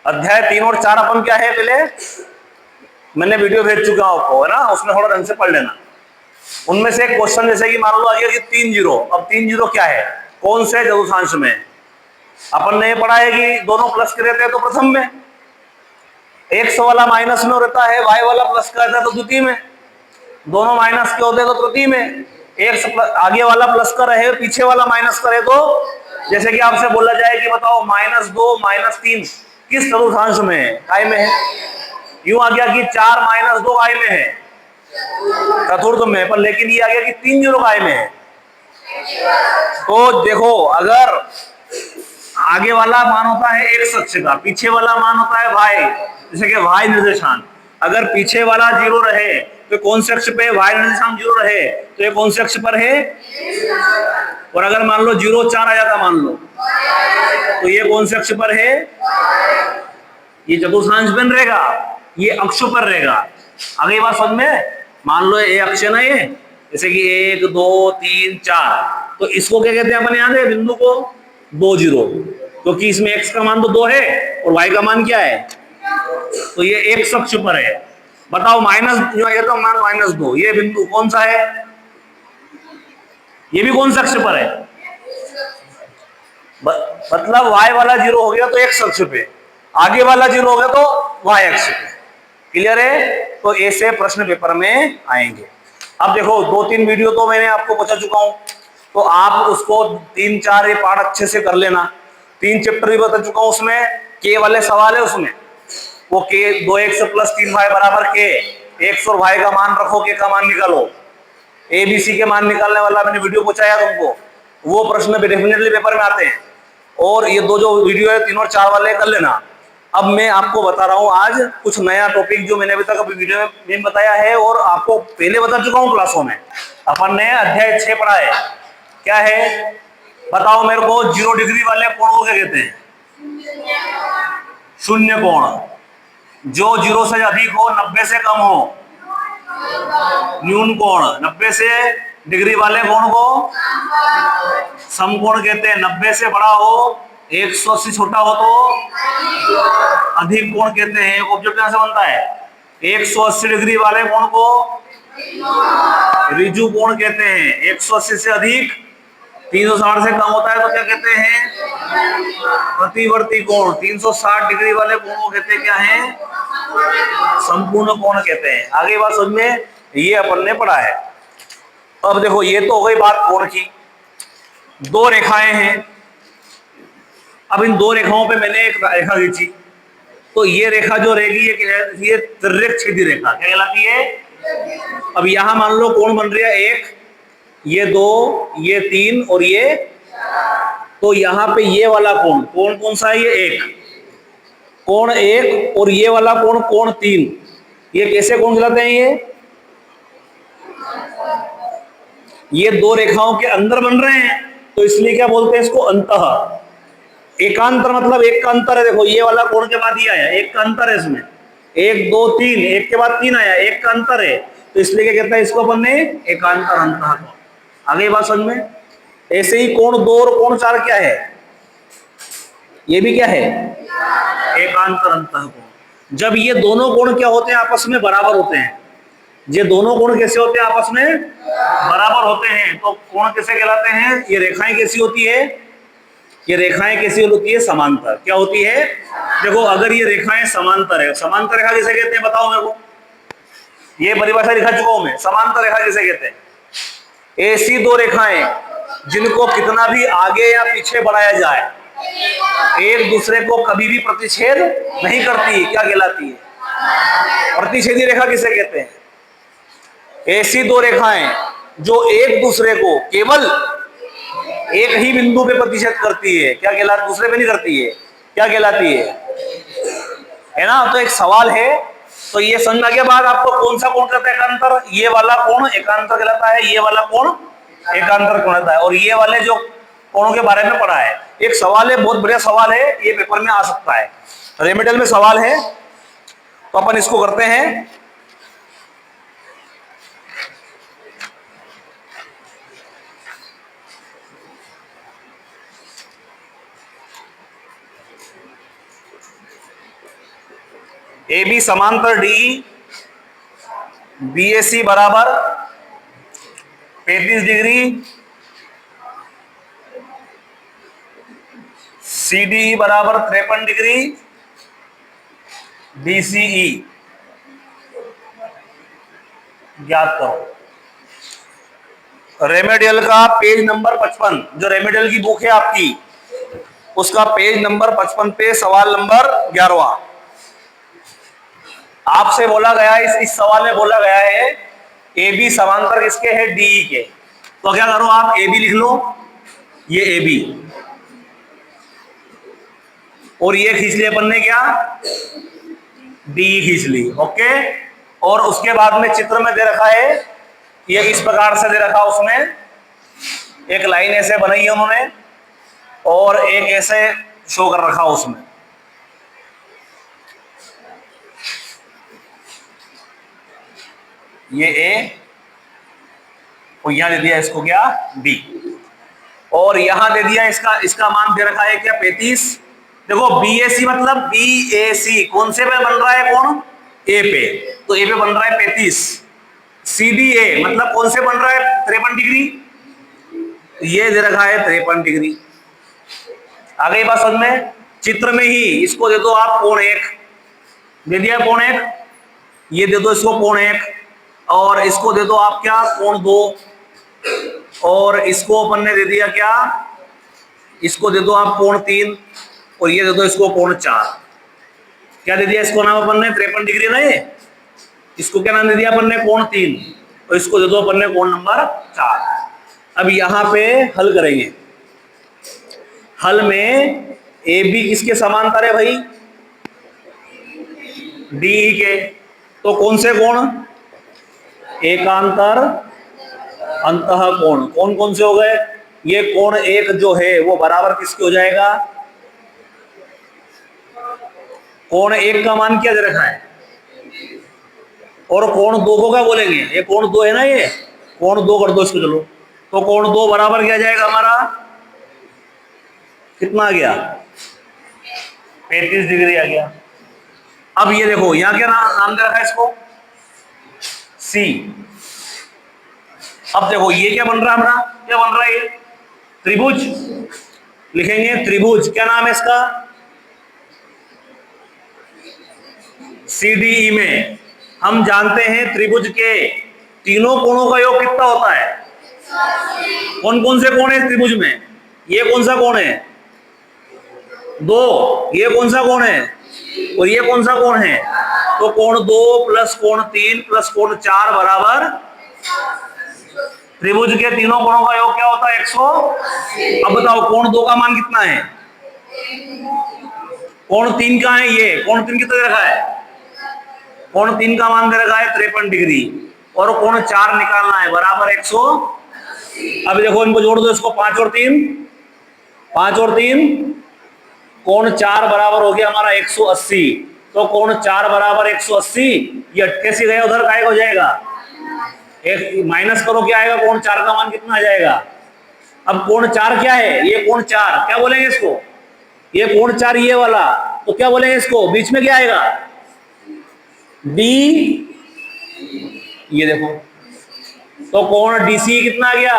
अध्याय 3 और 4 अपन क्या है, पहले मैंने वीडियो भेज चुका हूं आपको, है ना, उसमें थोड़ा ढंग से पढ़ लेना। उनमें से एक क्वेश्चन जैसे कि मान लो आ गया कि 3 जीरो, अब 3 जीरो क्या है, कौन से चतुर्थांश में। अपन ने पढ़ा है कि दोनों प्लस के रहते हैं तो प्रथम में, x वाला माइनस में रहता है, y वाला प्लस का रहता है तो द्वितीय में, दोनों माइनस के होते हैं तो तृतीय में। x आगे वाला प्लस का रहे पीछे वाला माइनस करे तो, जैसे कि आपसे बोला जाए कि बताओ -2 -3 किस चतुर्थांश में है, काय में है। यूं आ गया कि 4 -2 काय में है, चतुर्थ में, पर लेकिन ये आ गया कि 3 जीरो काय में है। तो देखो, अगर आगे वाला मान होता है x अक्ष का, पीछे वाला मान होता है y, जैसे कि y निर्देशांक, अगर पीछे वाला जीरो रहे तो कौन से अक्ष पे y निर्देशांक जीरो रहे तो ये कौन से अक्ष पर है। और अगर मान लो 0 4 आ जाता मान लो तो ये कौन से अक्ष पर है, ये चतुर्थांश बन रहेगा, ये अक्ष पर रहेगा। अगली बात समझ में, मान लो ये अक्ष है ना, ये जैसे कि 1 2 3 4, तो इसको क्या कहते हैं अपन, याद है बिंदु को 2 जीरो, क्योंकि इसमें x का मान तो 2 है और y का मान क्या है, तो ये एक अक्ष पर है। बताओ -2, ये बिंदु कौन सा है, ये भी कौन सा अक्ष पर है, मतलब y वाला जीरो हो गया तो x अक्ष पे, आगे वाला जीरो हो गया तो y अक्ष पे। क्लियर है। तो ऐसे प्रश्न पेपर में आएंगे। अब देखो 2-3 वीडियो तो मैंने आपको बता चुका हूं, तो आप उसको 3-4 ये पाठ अच्छे से कर लेना। 3 चैप्टर भी बता चुका हूं, उसमें के वाले सवाल है, उसमें वो के 2x + 3y = के, x और y का मान रखो, के का मान निकालो, ए बी सी के मान निकालने वाला मैंने वीडियो पहुंचाया तुमको, वो प्रश्न डेफिनेटली पेपर में आते हैं। और ये दो जो वीडियो है 3 और 4 वाले कर लेना। अब मैं आपको बता रहा हूं आज कुछ नया टॉपिक जो मैंने अभी तक अभी वीडियो में बताया है और आपको पहले बता चुका हूं क्लासों में। अपन ने अध्याय 6 पढ़ा है, क्या है बताओ मेरे को, 0 डिग्री वाले कोण को क्या कहते हैं, शून्य कोण। जो 0 से अधिक हो, 90 से कम हो, न्यून कोण। 90 से डिग्री वाले कोण को समकोण कहते हैं। 90 से बड़ा हो, 180 छोटा हो तो अधिक कोण कहते हैं। ऑब्जेक्ट यहां से बनता है, 180 डिग्री वाले कोण को ऋजु कोण कहते हैं। 180 से अधिक, 360 से कम होता है तो क्या कहते हैं, प्रतिवर्ती कोण। 360 डिग्री वाले कोण को कहते हैं क्या है, संपूर्ण कोण कहते हैं। आगे बात समझ में, ये अपन ने पढ़ा है। अब देखो, ये तो हो गई बात कोण की। 2 रेखाएं हैं, अब इन 2 रेखाओं पे मैंने एक रेखा खींची, तो ये रेखा जो रहेगी ये तिर्यक-छेदी रेखा क्या कहलाती है। अब यहां मान लो कोण बन रहा है 1, ये 2, ये 3 और ये, तो यहां पे ये वाला कोण कौन सा है, ये 1 कोण 1, और ये वाला कोण 3, ये कैसे कोण कहलाते हैं, ये 2 रेखाओं के अंदर बन रहे हैं, तो इसलिए क्या बोलते हैं इसको, अंतः। एकांतर मतलब एक का अंतर है। देखो ये वाला कोण के बाद ये आया, एक का अंतर है इसमें, 1 2 3, एक के बाद 3 आया, एक का अंतर है, तो इसलिए क्या कहता है इसको अपन ने, एकांतर अंतः कोण। आगे बात समझ में। ऐसे ही कोण 2 और कोण 4 क्या है, ये भी क्या है, एकांतर अंतः कोण। जब ये दोनों कोण क्या होते हैं, आपस में बराबर होते हैं। ये दोनों कोण कैसे होते हैं, आपस में बराबर होते हैं, तो कोण कैसे कहलाते हैं। ये रेखाएं कैसी होती है, ये रेखाएं कैसी होती है, समांतर। क्या होती है, देखो अगर ये रेखाएं समांतर है, समांतर रेखा किसे कहते हैं बताओ मेरे को, ये परिभाषा लिखा चुका हूं मैं। समांतर रेखा किसे कहते हैं, ऐसी 2 रेखाएं जिनको कितना भी आगे या पीछे बढ़ाया जाए, एक दूसरे को कभी भी प्रतिच्छेद नहीं करती, क्या कहलाती है, प्रतिच्छेदी रेखा किसे कहते हैं। ऐसी 2 रेखाएं जो एक दूसरे को केवल एक ही बिंदु पे प्रतिच्छेद करती है, क्या कहलाती, दूसरे पे नहीं करती है, क्या कहलाती है ना। तो एक सवाल है, तो ये समझ के बाद आपको कौन सा कोण कहता है एकांतर, ये वाला कोण एकांतर कहलाता है, ये वाला कोण एकांतर कहलाता है। और ये वाले जो कोणों के बारे में पढ़ा है, एक सवाल है, बहुत बढ़िया सवाल है, ये पेपर में आ सकता है, रेमेडियल में सवाल है, तो अपन इसको करते हैं। ए बी समांतर डी, बी ए सी बराबर 35 डिग्री, सी डी बराबर 53 डिग्री, बी सी ई ज्ञात करो। रेमेडियल का पेज नंबर 55, जो रेमेडियल की बुक है आपकी, उसका पेज नंबर 55 पे सवाल नंबर 11वां आपसे बोला गया है। इस सवाल में बोला गया है ए बी समांतर किसके है, डी के। तो क्या करो आप ए बी लिख लो, ये ए बी, और ये खींच लिया अपन ने क्या, डी खींच ली। ओके, और उसके बाद में चित्र में दे रखा है, ये इस प्रकार से दे रखा, उसमें एक लाइन ऐसे बनाई है उन्होंने और एक ऐसे शो कर रखा उसमें। ये ए और यहां दे दिया इसको क्या, डी, और यहां दे दिया इसका मान दे रखा है क्या, 35। देखो बी ए सी मतलब बी ए सी कौन से पे बन रहा है, कौन, ए पे, तो ए पे बन रहा है 35। सी डी ए मतलब कौन से बन रहा है, 53 डिग्री, ये दे रखा है 53 डिग्री। आ गई बात समझ में। चित्र में ही इसको दे दो आप कोण 1, दे दिया कोण 1, ये दे दो इसको कोण 1, और इसको दे दो आप क्या, कोण 2, और इसको अपन ने दे दिया क्या, इसको दे दो आप कोण 3, और ये दे दो इसको कोण 4। क्या दे दिया इसको नाम अपन ने, 53 डिग्री ना ये, इसको क्या नाम दे दिया अपन ने, कोण 3, और इसको दे दो अपन ने कोण नंबर 4। अब यहां पे हल करेंगे। हल में ए बी किसके समांतर है भाई, डी के, तो कौन से कोण, एकांतर अंतः कोण। कौन कौन से हो गए, ये कोण 1 जो है वो बराबर किसके हो जाएगा, कोण 1 का मान क्या दे रखा है, और कोण 2 को क्या बोलेंगे, ये कोण 2 है ना, ये कोण 2 कर दो इसको, चलो, तो कोण 2 बराबर क्या जाएगा हमारा, कितना आ गया, 35 डिग्री आ गया। अब ये देखो यहां क्या नाम दे रखा है इसको, सी। अब देखो ये क्या बन रहा है हमारा, क्या बन रहा है, ये त्रिभुज लिखेंगे, त्रिभुज क्या नाम है इसका, सी डी ई में हम जानते हैं त्रिभुज के तीनों कोणों का योग कितना होता है, कौन कौन से कोण है त्रिभुज में, ये कौन सा कोण है, 2, ये कौन सा कोण है, और ये कौन सा कोण है, तो कोण 2 प्लस कोण 3 प्लस कोण 4 बराबर, त्रिभुज के तीनों कोणों का योग क्या होता है, 180। अब बताओ कोण 2 का मान कितना है, कोण 3 का है, ये कोण 3 कितना दे रखा है, कोण 3 का मान दे रखा है 53 डिग्री, और कोण 4 निकालना है बराबर 100। अब देखो इनको जोड़ दो, इसको 5 और 3, 5 और 3, कोण 4 बराबर हो गया हमारा 180, तो कोण 4 बराबर 180, ये 88 गया उधर काय हो जाएगा, एक माइनस करो क्या आएगा, कोण 4 का मान कितना आ जाएगा। अब कोण 4 क्या है, ये कोण 4 क्या बोलेंगे इसको, ये कोण 4 ये वाला, तो क्या बोलेंगे इसको, बीच में क्या आएगा, डी, ये देखो, तो कोण डीसी कितना आ गया,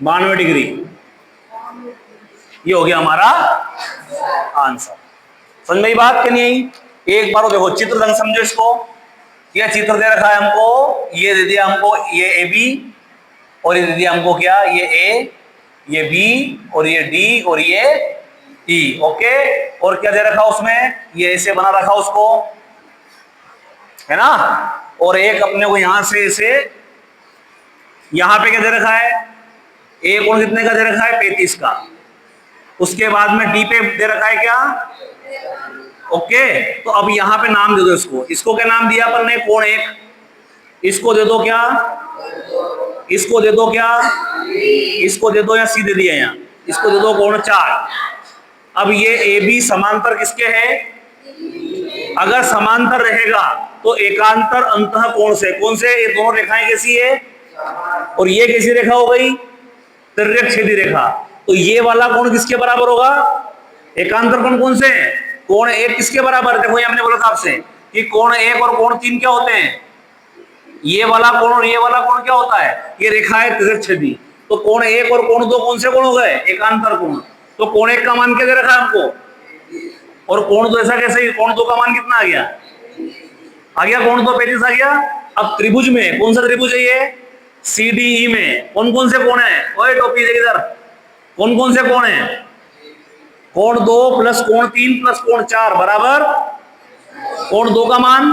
92 डिग्री। ये हो गया हमारा आंसर। समझ में बात कि नहीं आई, एक बार देखो चित्र ढंग समझो इसको। ये चित्र दे रखा है हमको, ये दे दिया हमको ये ए बी, और ये दे दिया हमको क्या, ये ए, ये बी, और ये डी, और ये ई। ओके, और क्या दे रखा उसमें, ये ऐसे बना रखा उसको, है ना, और एक अपने को यहां से ऐसे, यहां पे क्या दे रखा है, ए कोण कितने का दे रखा है, 35 का। उसके बाद में डी पे दे रखा है क्या, ओके, तो अब यहां पे नाम दे दो इसको, इसको क्या नाम दिया अपन ने, कोण 1, इसको दे दो क्या, इसको दे दो क्या, इसको दे दो, या सी दे दिया यहाँ, इसको दे दो कोण 4। अब ये ए बी समांतर किसके है, अगर समांतर रहेगा तो एकांतर अंतः कोण से, कौन से, ये दोनों रेखाएं कैसी है, और ये कैसी रेखा हो गई, तिर्यक छेदी रेखा, तो ये वाला कोण किसके बराबर होगा, एकांतर कोण कौन से है, कोण एक किसके बराबर, देखो ये हमने बोला था आपसे कि कोण एक और कोण तीन क्या होते हैं, ये वाला कोण और ये वाला कोण क्या होता है, ये रेखा है तिरछेदी। तो कोण एक और कोण दो कौन से कोण हो गए, एकांतर कोण। तो कोण एक का मान क्या दे रखा है हमको, और कोण दो, ऐसा कैसे, कोण दो का मान कितना आ गया, कोण दो 35 आ गया। अब त्रिभुज में कौन सा त्रिभुज है ये, CDE में कौन कौन से कोण है, ओए टोपी इधर, कौन कौन से कोण है, कोण 2 प्लस कोण 3 प्लस कोण 4 बराबर कोण 2 का मान,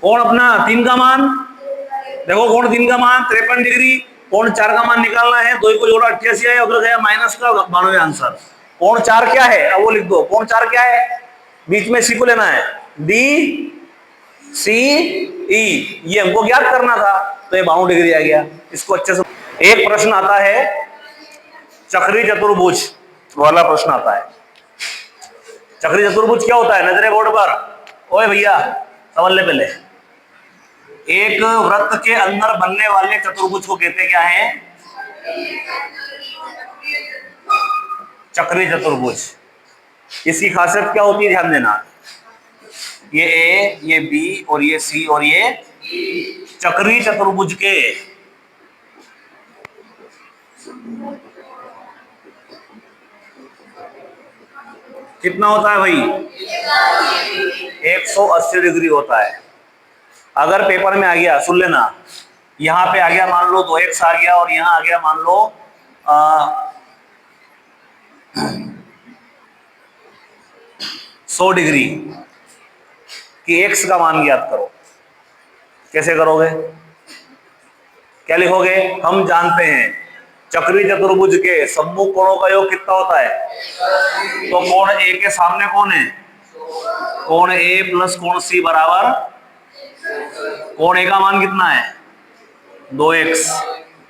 कोण अपना 3 का मान, देखो कोण 3 का मान 53 डिग्री, कोण 4 का मान निकालना है, 2 को जोड़ा 88 आया, उधर गया माइनस का 92 आंसर। कोण 4 क्या है, अब वो लिख दो, कोण 4 क्या है, बीच में सी को लेना है, DCE, ये हमको ज्ञात करना था, तो ये 92 डिग्री आ गया। इसको अच्छे से, एक प्रश्न आता है चक्री चतुर्भुज वाला प्रश्न आता है। चक्री चतुर्भुज क्या होता है, नजरे बोर्ड पर, ओए भैया समझ ले पहले। एक वृत्त के अंदर बनने वाले चतुर्भुज को कहते क्या है, चक्री चतुर्भुज। इसकी खासियत क्या होती है, ध्यान देना, ये ए, ये बी और ये सी और ये चक्री चतुर्भुज के कितना होता है भाई, 180 डिग्री होता है। अगर पेपर में आ गया, सुन लेना, यहां पे आ गया मान लो 2x आ गया, और यहां आ गया मान लो 100 डिग्री, कि x का मान ज्ञात करो, कैसे करोगे, क्या लिखोगे, हम जानते हैं चक्री चतुर्भुज के सम्मुख कोणों का योग कितना होता है, तो कोण ए के सामने कौन है, कोण ए प्लस कोण सी बराबर, कोण ए का मान कितना है 2x,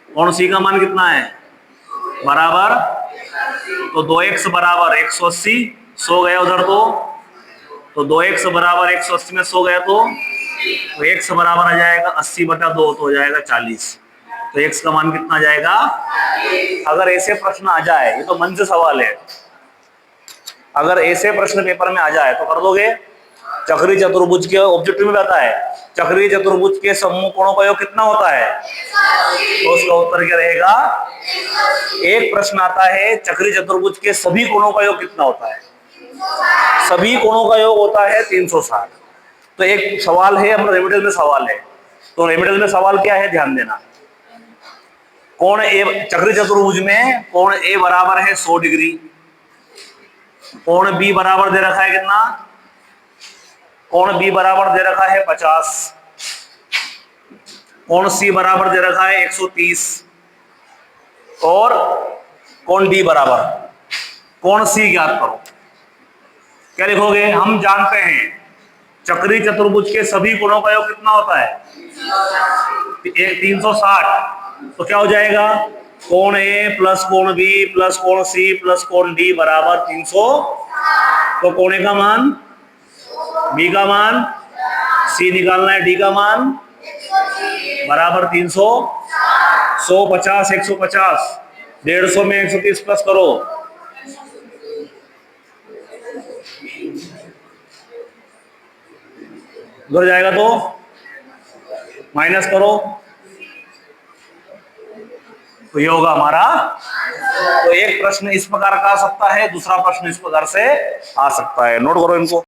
कोण सी का मान कितना है बराबर, तो 2x बराबर 180, 100 गया उधर, तो 2x बराबर 180 में 100 गया, तो x बराबर आ जाएगा 80/2, तो हो जाएगा 40। तो x का मान कितना आ जाएगा, अगर ऐसे प्रश्न आ जाए, ये तो मन से सवाल है, अगर ऐसे प्रश्न पेपर में आ जाए तो कर दोगे। चक्री चतुर्भुज के ऑब्जेक्टिव में आता है चक्री चतुर्भुज के सम्मुख कोणों का योग कितना होता है, तो उसका उत्तर क्या रहेगा। एक प्रश्न आता है चक्री चतुर्भुज के सभी कोणों का योग कितना होता है, सभी कोणों का योग होता है 360। तो एक सवाल है, अपना रेमिडल में सवाल है, तो रेमिडल में सवाल क्या है, ध्यान देना, कोण ए, चक्री चतुर्भुज में कोण ए बराबर है 100 डिग्री, कोण बी बराबर दे रखा है कितना, कोण बी बराबर दे रखा है 50, कोण सी बराबर दे रखा है 130, और कोण डी बराबर, कोण सी ज्ञात करो। क्या लिखोगे, हम जानते हैं चक्री चतुर्भुज के सभी कोणों का योग कितना होता है 360। तो क्या हो जाएगा, कोण ए प्लस कोण बी प्लस कोण सी प्लस कोण डी बराबर 300। तो कोण ए का मान, बी का मान, सी निकालना है, डी का मान बराबर 300, 150, 150, 150 में 130 प्लस करो, उधर जाएगा तो माइनस करो, तो ये होगा हमारा। तो एक प्रश्न इस प्रकार का आ सकता है, दूसरा प्रश्न इस प्रकार से आ सकता है, नोट करो इनको।